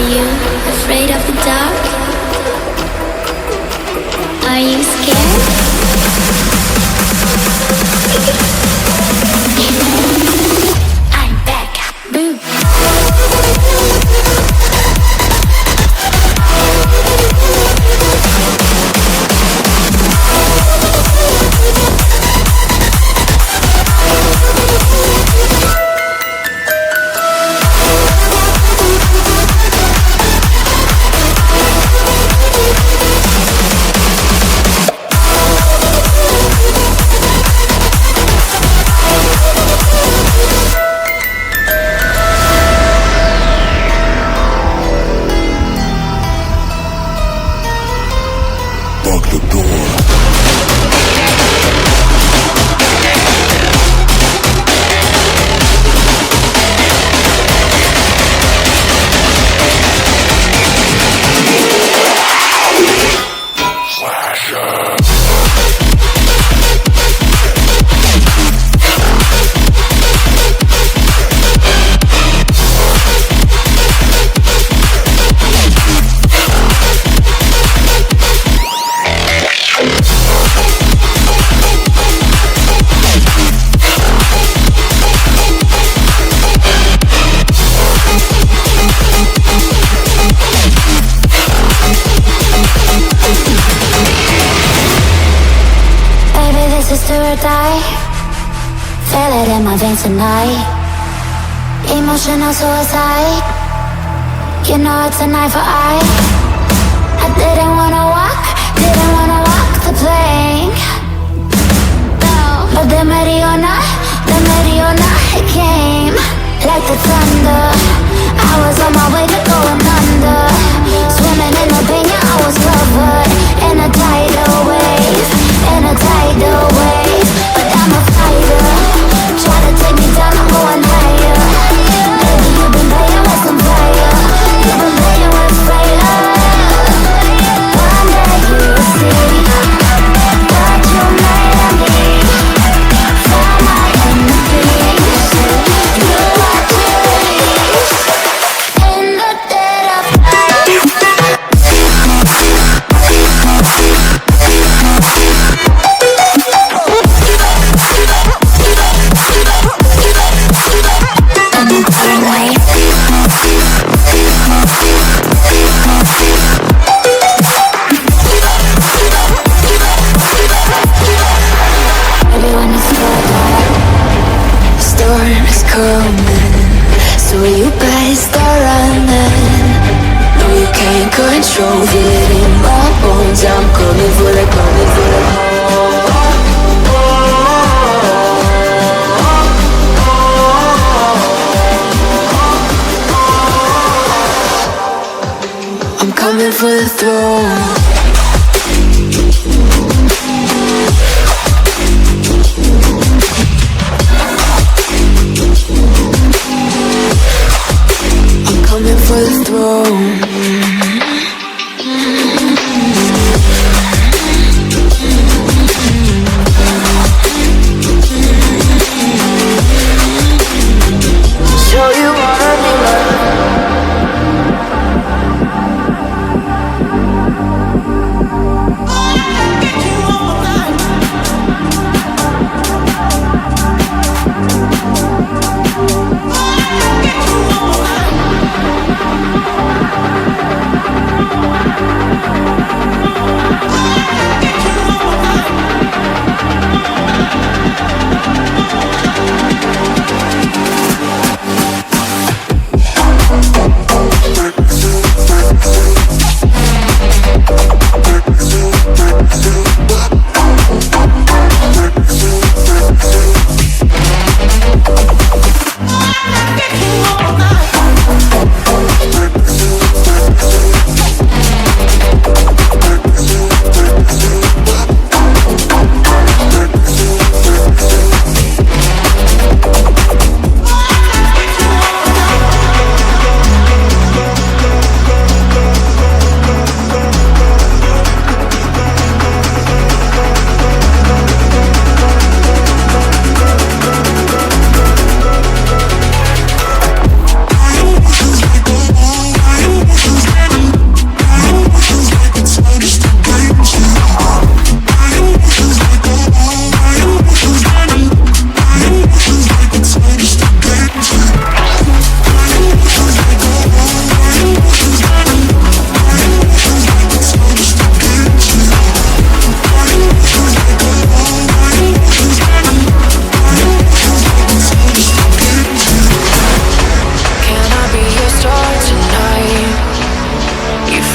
you afraid of the dark? Are you scared? I'm back. Boom. Tonight, emotional suicide. You know it's an eye for eye. I didn't wanna walk the plank. No, but the Mariona, it came like the thunder. I was on my way to going under, swimming in the pain, yeah, I was covered in a tidal wave, but I'm a fighter. Try to take me down, I'm going higher. Baby, you've been playing with some fire. You've been playing with fire. One day you'll see what you made of me. For my enemies, do what you please. In the dead of night. Control it in my bones. I'm coming for the, coming for the. I'm coming for the throne. I'm coming for the throne.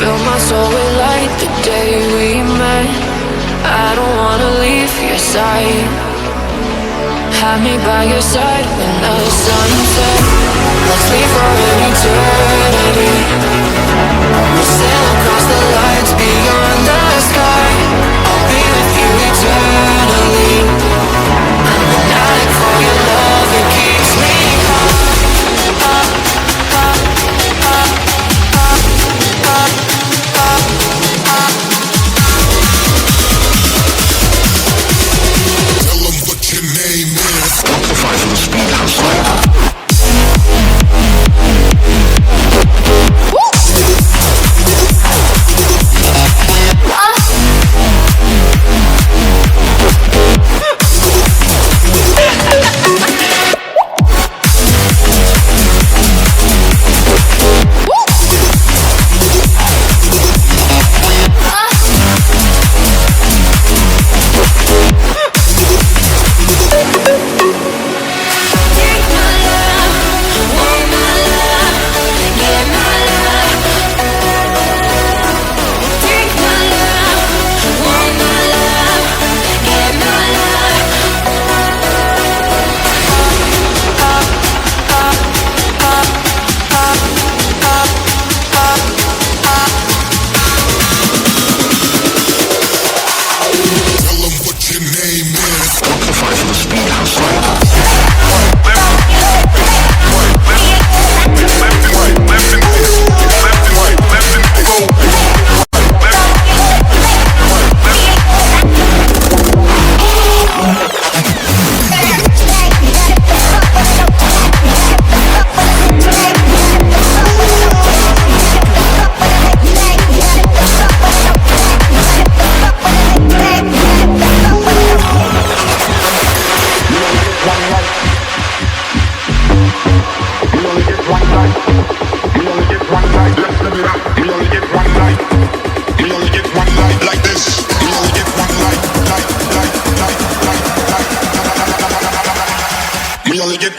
Fill my soul with light the day we met. I don't wanna leave your side. Have me by your side when the sun sets. Let's leave for an eternity. We'll sail across the lights beyond the sky. I'll be with you eternally. I'm an addict for your love, it keeps me high, high, high, high, high, high, high, high. Tell them what your name is. Amplify for the speed house lab.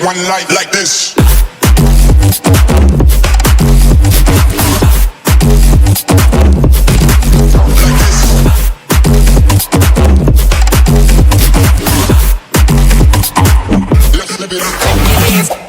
One light like this. Let's live it up. Is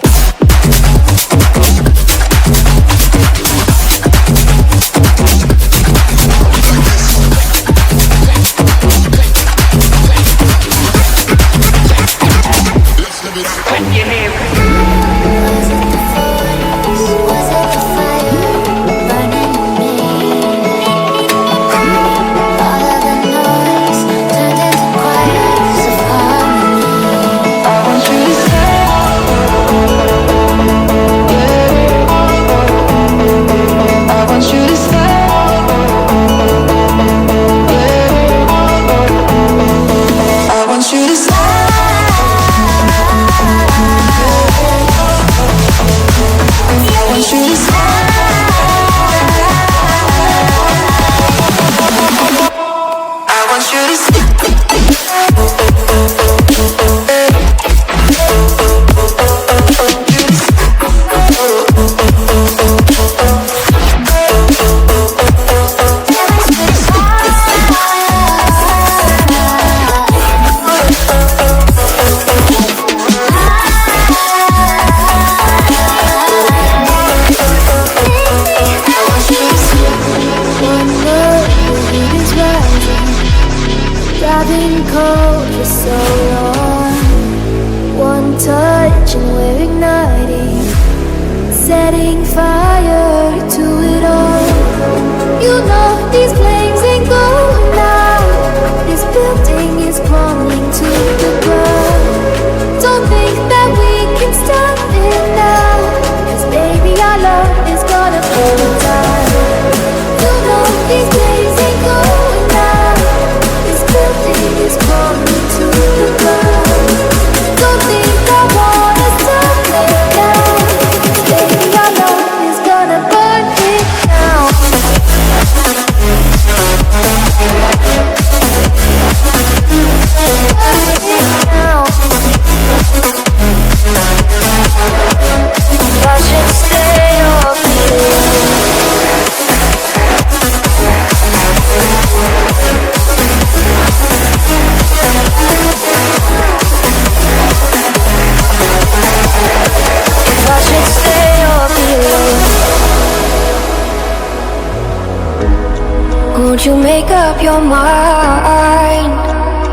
Won't you make up your mind?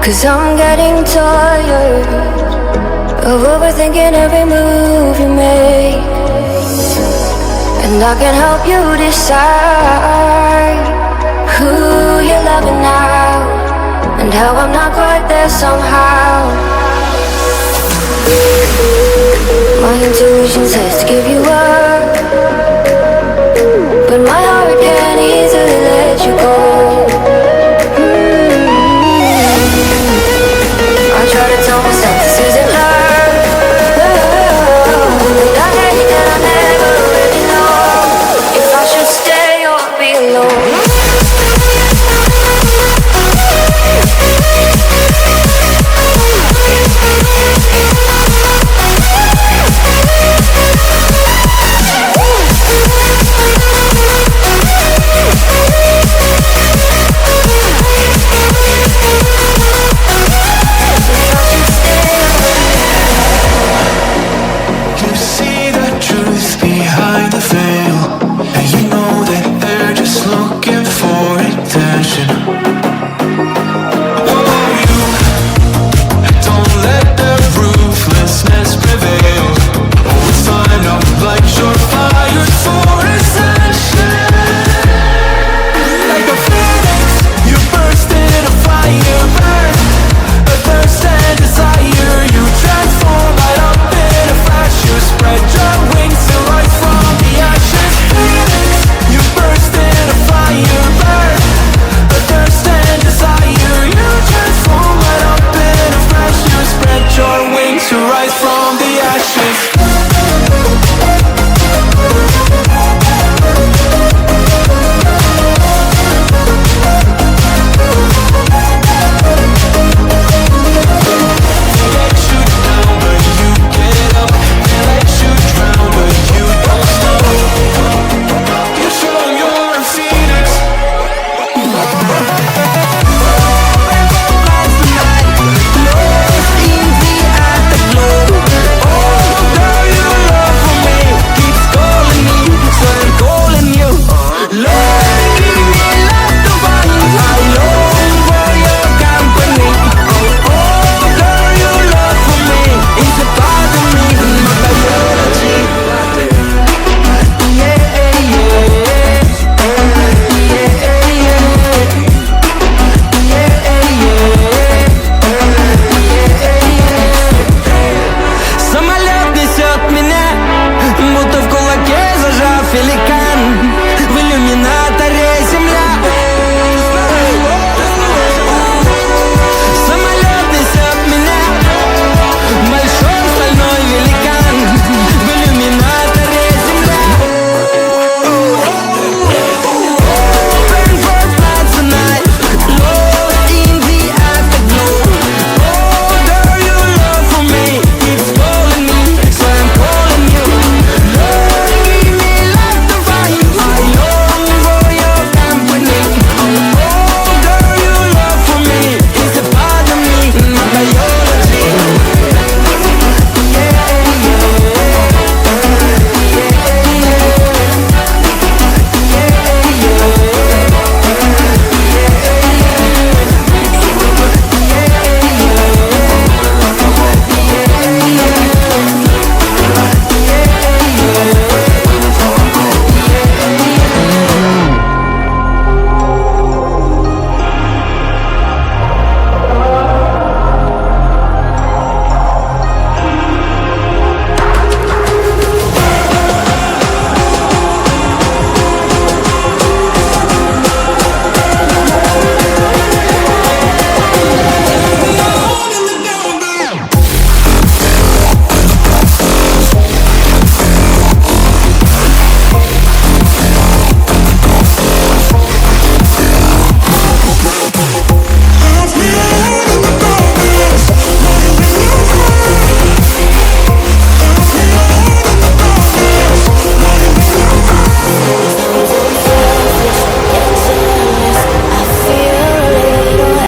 'Cause I'm getting tired of overthinking every move you make. And I can help you decide who you're loving now, and how I'm not quite there somehow. My intuition says to give you up,